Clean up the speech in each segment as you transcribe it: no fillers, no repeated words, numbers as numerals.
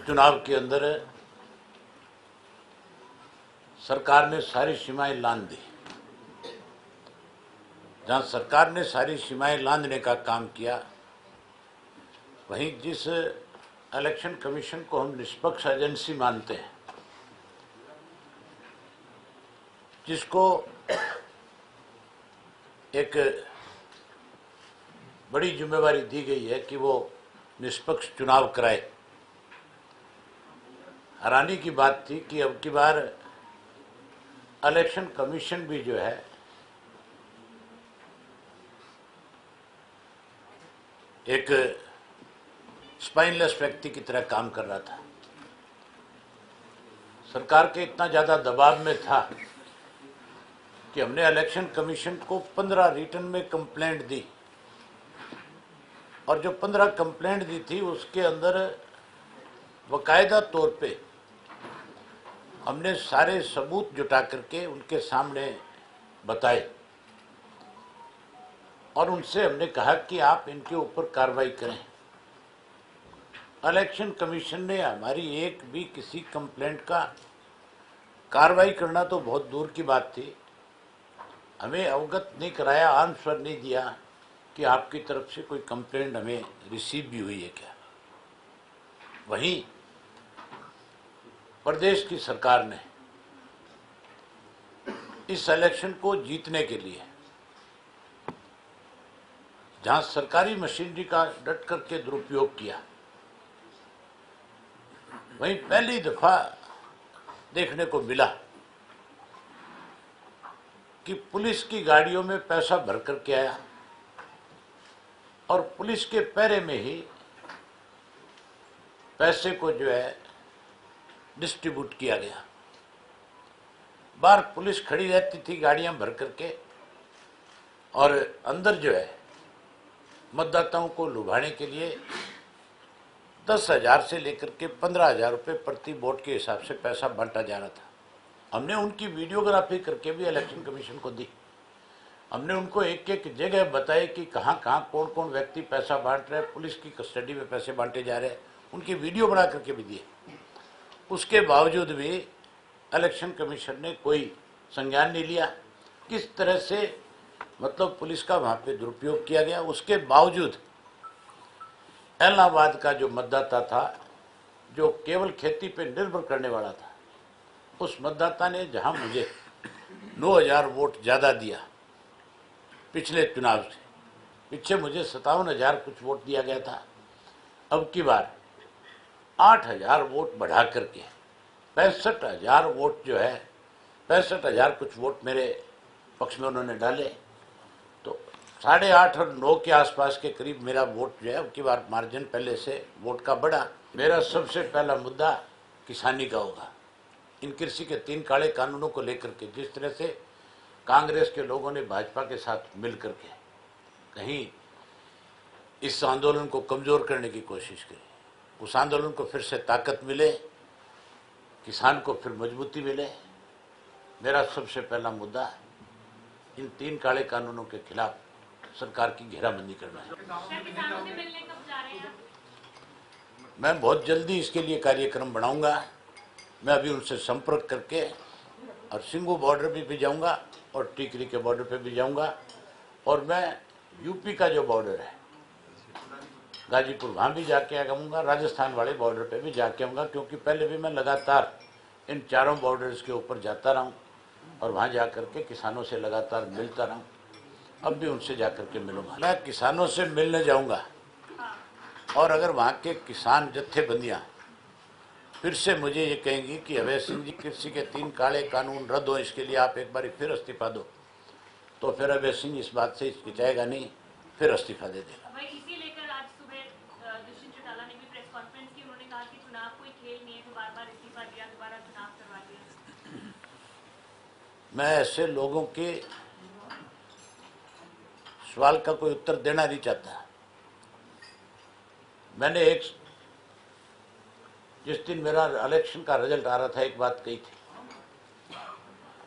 उपचुनाव के अंदर सरकार ने सारी सीमाएं लांघ दी। जहां सरकार ने सारी सीमाएं लांघने का काम किया, वहीं जिस इलेक्शन कमीशन को हम निष्पक्ष एजेंसी मानते हैं, जिसको एक बड़ी जिम्मेवारी दी गई है कि वो निष्पक्ष चुनाव कराए। हैरानी की बात थी कि अब की बार इलेक्शन कमीशन भी जो है एक स्पाइनलेस व्यक्ति की तरह काम कर रहा था। सरकार के इतना ज़्यादा दबाव में था कि हमने इलेक्शन कमीशन को 15 रिटर्न में कंप्लेंट दी, और जो 15 कंप्लेंट दी थी उसके अंदर बाकायदा तौर पे हमने सारे सबूत जुटा करके उनके सामने बताए और उनसे हमने कहा कि आप इनके ऊपर कार्रवाई करें। इलेक्शन कमीशन ने हमारी एक भी किसी कंप्लेंट का कार्रवाई करना तो बहुत दूर की बात थी, हमें अवगत नहीं कराया, आंसर नहीं दिया कि आपकी तरफ से कोई कंप्लेंट हमें रिसीव भी हुई है क्या। वहीं प्रदेश की सरकार ने इस इलेक्शन को जीतने के लिए जहां सरकारी मशीनरी का डट करके दुरुपयोग किया, वहीं पहली दफा देखने को मिला कि पुलिस की गाड़ियों में पैसा भर करके आया और पुलिस के पहरे में ही पैसे को जो है डिस्ट्रीब्यूट किया गया। बाहर पुलिस खड़ी रहती थी गाड़ियां भर करके, और अंदर जो है मतदाताओं को लुभाने के लिए 10,000 से लेकर के 15,000 रुपये प्रति वोट के हिसाब से पैसा बांटा जा रहा था। हमने उनकी वीडियोग्राफी करके भी इलेक्शन कमीशन को दी। हमने उनको एक एक जगह बताई कि कहाँ कहाँ कौन कौन व्यक्ति पैसा बांट रहे हैं, पुलिस की कस्टडी में पैसे बांटे जा रहे हैं, उनकी वीडियो बना करके भी दिए। उसके बावजूद भी इलेक्शन कमीशन ने कोई संज्ञान नहीं लिया। किस तरह से मतलब पुलिस का वहाँ पे दुरुपयोग किया गया। उसके बावजूद इलाहाबाद का जो मतदाता था, जो केवल खेती पे निर्भर करने वाला था, उस मतदाता ने जहां मुझे 9,000 वोट ज़्यादा दिया पिछले चुनाव से, पीछे मुझे 57,000 कुछ वोट दिया गया था, अब की बार 8,000 वोट बढ़ा करके 65,000 वोट जो है 65,000 कुछ वोट मेरे पक्ष में उन्होंने डाले। तो 8.5 और 9 के आसपास के करीब मेरा वोट जो है, अब की बार मार्जिन पहले से वोट का बढ़ा। मेरा सबसे पहला मुद्दा किसानी का होगा। इन कृषि के 3 काले कानूनों को लेकर के जिस तरह से कांग्रेस के लोगों ने भाजपा के साथ मिल करके कहीं इस आंदोलन को कमजोर करने की कोशिश करी, उस आंदोलन को फिर से ताकत मिले, किसान को फिर मजबूती मिले। मेरा सबसे पहला मुद्दा इन 3 काले कानूनों के खिलाफ सरकार की घेराबंदी करना है। किसानों से मिलने कब जा रहे हैं? मैं बहुत जल्दी इसके लिए कार्यक्रम बनाऊंगा। मैं अभी उनसे संपर्क करके और सिंगू बॉर्डर भी जाऊंगा और टिकरी के बॉर्डर पे भी जाऊंगा, और मैं यूपी का जो बॉर्डर है गाजीपुर, वहाँ भी जाके आऊँगा, राजस्थान वाले बॉर्डर पे भी जाके आऊँगा, क्योंकि पहले भी मैं लगातार इन 4 बॉर्डर्स के ऊपर जाता रहा हूँ और वहाँ जा कर के किसानों से लगातार मिलता रहा हूँ। अब भी उनसे जा कर के मिलूँगा। मैं किसानों से मिलने जाऊँगा, और अगर वहाँ के किसान जत्थेबंदियाँ फिर से मुझे ये कहेंगी कि अभय सिंह जी कृषि के 3 काले कानून रद्द हो, इसके लिए आप एक बार फिर इस्तीफा दो, तो फिर अभय सिंह इस बात से हिचकिचाएगा नहीं, फिर इस्तीफा दे देगा। भाई इसी लेकर आज सुबह दुष्यंत चौटाला ने भी प्रेस कॉन्फ्रेंस की। उन्होंने कहा कि चुनाव कोई खेल नहीं है, तो बार-बार इस्तीफा दिया, दोबारा चुनाव करवा दिया। मैं ऐसे लोगों के सवाल का कोई उत्तर देना नहीं चाहता। मैंने जिस दिन मेरा इलेक्शन का रिजल्ट आ रहा था एक बात कही थी,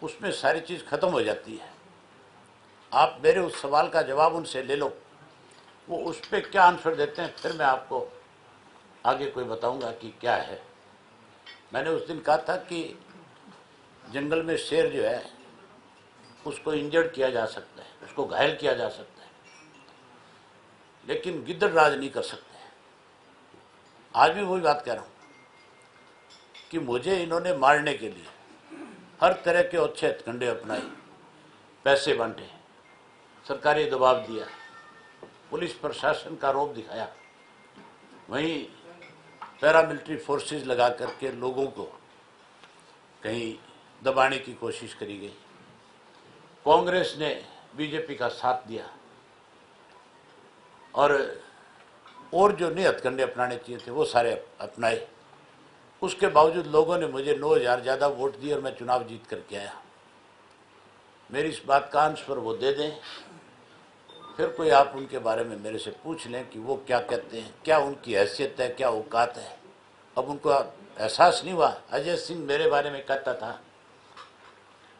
उसमें सारी चीज़ खत्म हो जाती है। आप मेरे उस सवाल का जवाब उनसे ले लो, वो उस पर क्या आंसर देते हैं, फिर मैं आपको आगे कोई बताऊंगा कि क्या है। मैंने उस दिन कहा था कि जंगल में शेर जो है उसको इंजर्ड किया जा सकता है, उसको घायल किया जा सकता है, लेकिन गिद्दड़ राज नहीं कर सकते। आज भी वही बात कह रहा हूं कि मुझे इन्होंने मारने के लिए हर तरह के अच्छे हथकंडे अपनाए, पैसे बांटे, सरकारी दबाव दिया, पुलिस प्रशासन का रौब दिखाया, वहीं पैरामिलिट्री फोर्सेस लगा करके लोगों को कहीं दबाने की कोशिश करी गई। कांग्रेस ने बीजेपी का साथ दिया और जो नए हथकंडे अपनाने चाहिए थे वो सारे अपनाए। उसके बावजूद लोगों ने मुझे 9,000 ज़्यादा वोट दिए और मैं चुनाव जीत करके आया। मेरी इस बात का अंश पर वो दे दें, फिर कोई आप उनके बारे में मेरे से पूछ लें कि वो क्या कहते हैं, क्या उनकी हैसियत है, क्या औकात है। अब उनको एहसास नहीं हुआ। अजय सिंह मेरे बारे में कहता था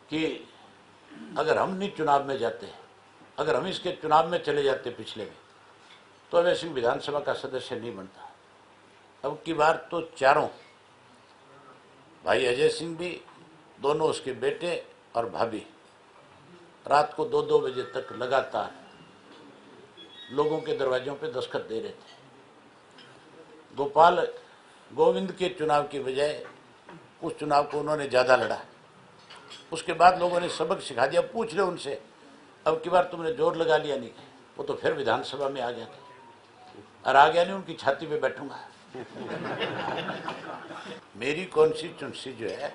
कि अगर हम नहीं चुनाव में जाते, अगर हम इसके चुनाव में चले जाते पिछले में, तो अजय सिंह विधानसभा का सदस्य नहीं बनता। अब की बार तो चारों भाई, अजय सिंह भी, दोनों उसके बेटे और भाभी, रात को 2-2 बजे तक लगातार लोगों के दरवाजों पे दस्तखत दे रहे थे। गोपाल गोविंद के चुनाव की बजाय उस चुनाव को उन्होंने ज़्यादा लड़ा। उसके बाद लोगों ने सबक सिखा दिया। पूछ रहे उनसे, अब की बार तुमने जोर लगा लिया नहीं? वो तो फिर विधानसभा में आ गया था और आ गया नहीं, उनकी छाती पे बैठूंगा। मेरी कॉन्स्टिट्यूंसी जो है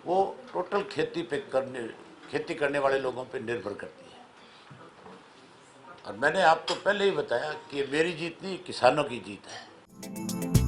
वो टोटल खेती करने वाले लोगों पे निर्भर करती है। और मैंने आपको पहले ही बताया कि मेरी जीत नहीं, किसानों की जीत है।